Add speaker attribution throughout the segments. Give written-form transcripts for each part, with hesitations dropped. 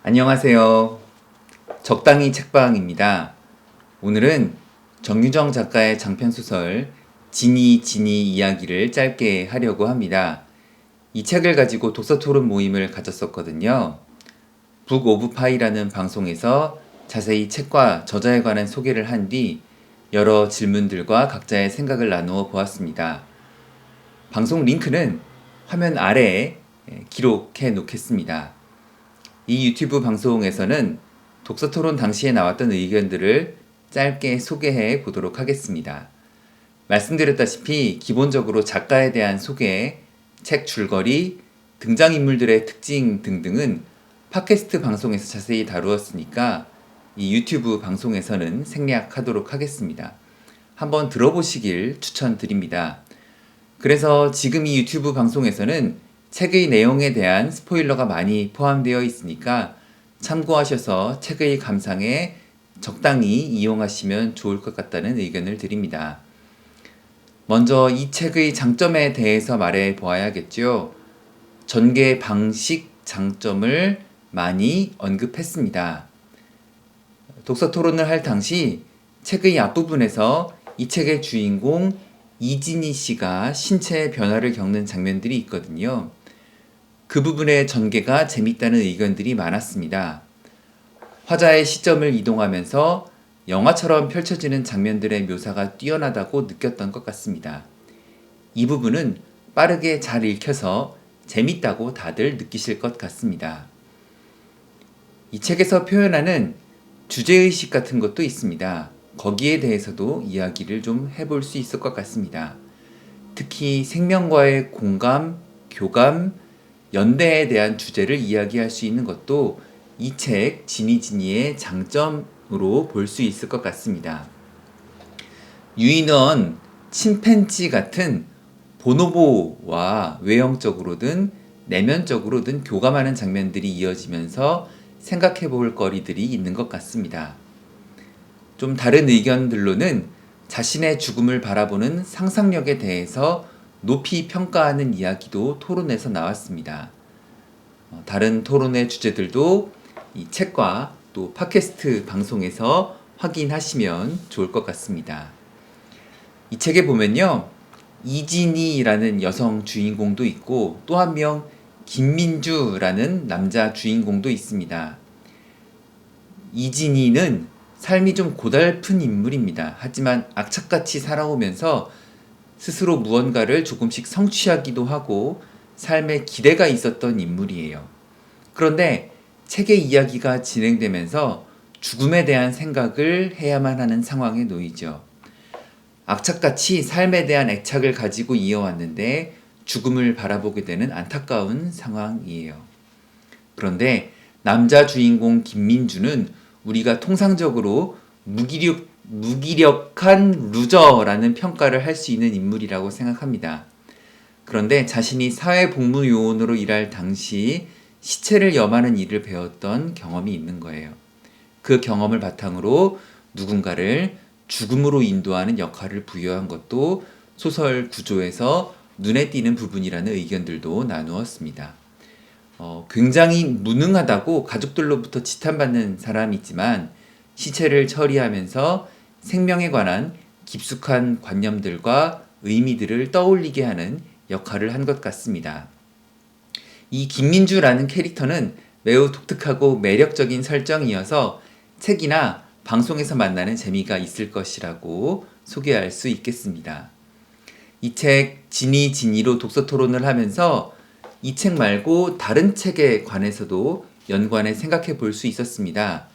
Speaker 1: 안녕하세요. 적당히 책방입니다. 오늘은 정유정 작가의 장편소설 지니 이야기를 짧게 하려고 합니다. 이 책을 가지고 독서토론 모임을 가졌었거든요. 북 오브 파이라는 방송에서 자세히 책과 저자에 관한 소개를 한 뒤 여러 질문들과 각자의 생각을 나누어 보았습니다. 방송 링크는 화면 아래에 기록해 놓겠습니다. 이 유튜브 방송에서는 독서토론 당시에 나왔던 의견들을 짧게 소개해 보도록 하겠습니다. 말씀드렸다시피 기본적으로 작가에 대한 소개, 책 줄거리, 등장인물들의 특징 등등은 팟캐스트 방송에서 자세히 다루었으니까 이 유튜브 방송에서는 생략하도록 하겠습니다. 한번 들어보시길 추천드립니다. 그래서 지금 이 유튜브 방송에서는 책의 내용에 대한 스포일러가 많이 포함되어 있으니까 참고하셔서 책의 감상에 적당히 이용하시면 좋을 것 같다는 의견을 드립니다. 먼저 이 책의 장점에 대해서 말해 보아야겠죠. 전개 방식 장점을 많이 언급했습니다. 독서 토론을 할 당시 책의 앞부분에서 이 책의 주인공 이진희 씨가 신체의 변화를 겪는 장면들이 있거든요. 그 부분의 전개가 재밌다는 의견들이 많았습니다. 화자의 시점을 이동하면서 영화처럼 펼쳐지는 장면들의 묘사가 뛰어나다고 느꼈던 것 같습니다. 이 부분은 빠르게 잘 읽혀서 재밌다고 다들 느끼실 것 같습니다. 이 책에서 표현하는 주제의식 같은 것도 있습니다. 거기에 대해서도 이야기를 좀 해볼 수 있을 것 같습니다. 특히 생명과의 공감, 교감, 연대에 대한 주제를 이야기할 수 있는 것도 이 책 지니의 장점으로 볼 수 있을 것 같습니다. 유인원, 침팬지 같은 보노보와 외형적으로든 내면적으로든 교감하는 장면들이 이어지면서 생각해 볼 거리들이 있는 것 같습니다. 좀 다른 의견들로는 자신의 죽음을 바라보는 상상력에 대해서 높이 평가하는 이야기도 토론에서 나왔습니다. 다른 토론의 주제들도 이 책과 또 팟캐스트 방송에서 확인하시면 좋을 것 같습니다. 이 책에 보면요, 이진희라는 여성 주인공도 있고 또 한 명 김민주라는 남자 주인공도 있습니다. 이진희는 삶이 좀 고달픈 인물입니다. 하지만 악착같이 살아오면서 스스로 무언가를 조금씩 성취하기도 하고 삶에 기대가 있었던 인물이에요. 그런데 책의 이야기가 진행되면서 죽음에 대한 생각을 해야만 하는 상황에 놓이죠. 악착같이 삶에 대한 애착을 가지고 이어왔는데 죽음을 바라보게 되는 안타까운 상황이에요. 그런데 남자 주인공 김민주는 우리가 통상적으로 무기력한 루저라는 평가를 할 수 있는 인물이라고 생각합니다. 그런데 자신이 사회복무요원으로 일할 당시 시체를 염하는 일을 배웠던 경험이 있는 거예요. 그 경험을 바탕으로 누군가를 죽음으로 인도하는 역할을 부여한 것도 소설 구조에서 눈에 띄는 부분이라는 의견들도 나누었습니다. 굉장히 무능하다고 가족들로부터 지탄받는 사람이 있지만 시체를 처리하면서 생명에 관한 깊숙한 관념들과 의미들을 떠올리게 하는 역할을 한 것 같습니다. 이 김민주라는 캐릭터는 매우 독특하고 매력적인 설정이어서 책이나 방송에서 만나는 재미가 있을 것이라고 소개할 수 있겠습니다. 이 책 지니로 독서 토론을 하면서 이 책 말고 다른 책에 관해서도 연관해 생각해 볼 수 있었습니다.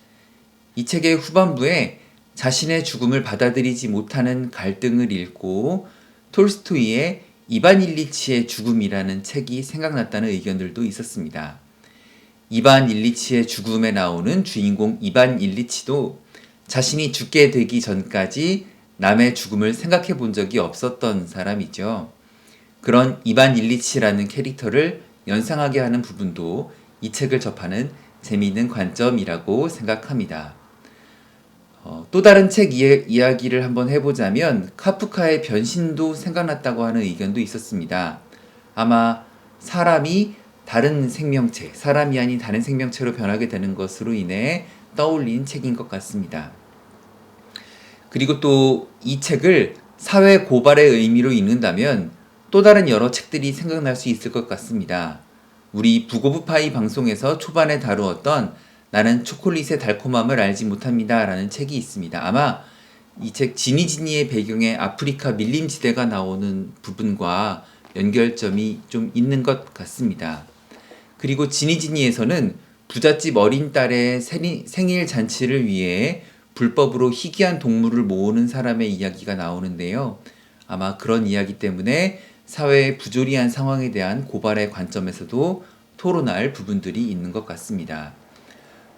Speaker 1: 이 책의 후반부에 자신의 죽음을 받아들이지 못하는 갈등을 읽고 톨스토이의 이반 일리치의 죽음이라는 책이 생각났다는 의견들도 있었습니다. 이반 일리치의 죽음에 나오는 주인공 이반 일리치도 자신이 죽게 되기 전까지 남의 죽음을 생각해 본 적이 없었던 사람이죠. 그런 이반 일리치라는 캐릭터를 연상하게 하는 부분도 이 책을 접하는 재미있는 관점이라고 생각합니다. 또 다른 책 이야기를 한번 해보자면 카프카의 변신도 생각났다고 하는 의견도 있었습니다. 아마 사람이 다른 생명체, 사람이 아닌 다른 생명체로 변하게 되는 것으로 인해 떠올린 책인 것 같습니다. 그리고 또 이 책을 사회 고발의 의미로 읽는다면 또 다른 여러 책들이 생각날 수 있을 것 같습니다. 우리 부고브파이 방송에서 초반에 다루었던 나는 초콜릿의 달콤함을 알지 못합니다 라는 책이 있습니다. 아마 이 책 지니지니의 배경에 아프리카 밀림지대가 나오는 부분과 연결점이 좀 있는 것 같습니다. 그리고 지니지니에서는 부잣집 어린 딸의 생일 잔치를 위해 불법으로 희귀한 동물을 모으는 사람의 이야기가 나오는데요. 아마 그런 이야기 때문에 사회의 부조리한 상황에 대한 고발의 관점에서도 토론할 부분들이 있는 것 같습니다.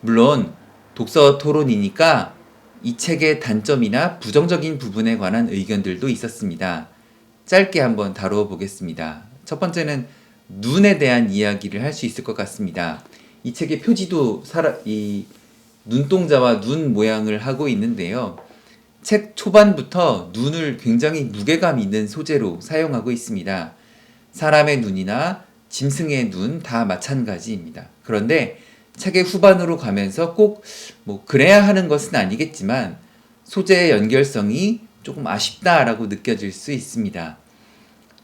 Speaker 1: 물론 독서 토론이니까 이 책의 단점이나 부정적인 부분에 관한 의견들도 있었습니다. 짧게 한번 다루어 보겠습니다. 첫 번째는 눈에 대한 이야기를 할 수 있을 것 같습니다. 이 책의 표지도 이 눈동자와 눈 모양을 하고 있는데요. 책 초반부터 눈을 굉장히 무게감 있는 소재로 사용하고 있습니다. 사람의 눈이나 짐승의 눈 다 마찬가지입니다. 그런데 책의 후반으로 가면서 꼭 그래야 하는 것은 아니겠지만 소재의 연결성이 조금 아쉽다라고 느껴질 수 있습니다.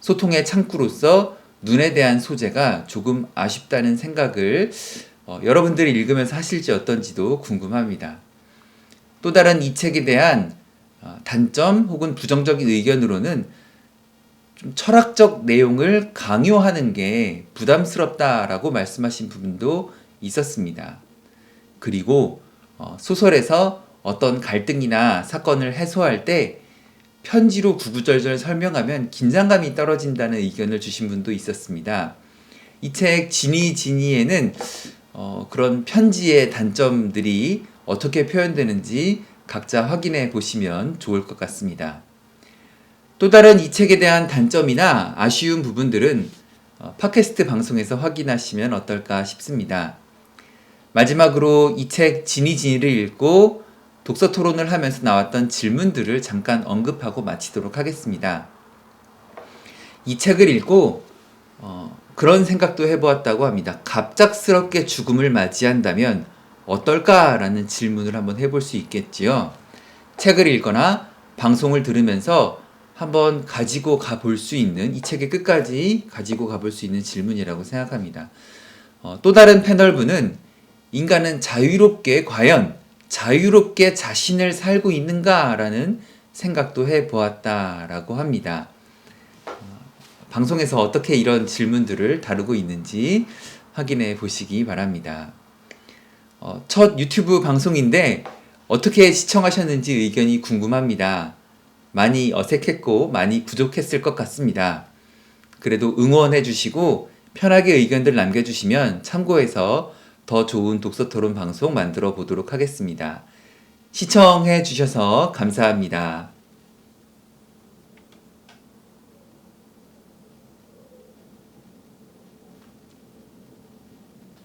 Speaker 1: 소통의 창구로서 눈에 대한 소재가 조금 아쉽다는 생각을 여러분들이 읽으면서 하실지 어떤지도 궁금합니다. 또 다른 이 책에 대한 단점 혹은 부정적인 의견으로는 좀 철학적 내용을 강요하는 게 부담스럽다라고 말씀하신 부분도 있었습니다. 그리고 소설에서 어떤 갈등이나 사건을 해소할 때 편지로 구구절절 설명하면 긴장감이 떨어진다는 의견을 주신 분도 있었습니다. 이 책 지니지니에는 그런 편지의 단점들이 어떻게 표현되는지 각자 확인해 보시면 좋을 것 같습니다. 또 다른 이 책에 대한 단점이나 아쉬운 부분들은 팟캐스트 방송에서 확인하시면 어떨까 싶습니다. 마지막으로 이 책 지니지니를 읽고 독서 토론을 하면서 나왔던 질문들을 잠깐 언급하고 마치도록 하겠습니다. 이 책을 읽고 그런 생각도 해보았다고 합니다. 갑작스럽게 죽음을 맞이한다면 어떨까라는 질문을 한번 해볼 수 있겠지요. 책을 읽거나 방송을 들으면서 한번 가지고 가볼 수 있는, 이 책의 끝까지 가지고 가볼 수 있는 질문이라고 생각합니다. 또 다른 패널분은 인간은 과연 자유롭게 자신을 살고 있는가라는 생각도 해보았다라고 합니다. 방송에서 어떻게 이런 질문들을 다루고 있는지 확인해 보시기 바랍니다. 첫 유튜브 방송인데 어떻게 시청하셨는지 의견이 궁금합니다. 많이 어색했고 많이 부족했을 것 같습니다. 그래도 응원해 주시고 편하게 의견들 남겨주시면 참고해서 더 좋은 독서토론 방송 만들어 보도록 하겠습니다. 시청해 주셔서 감사합니다.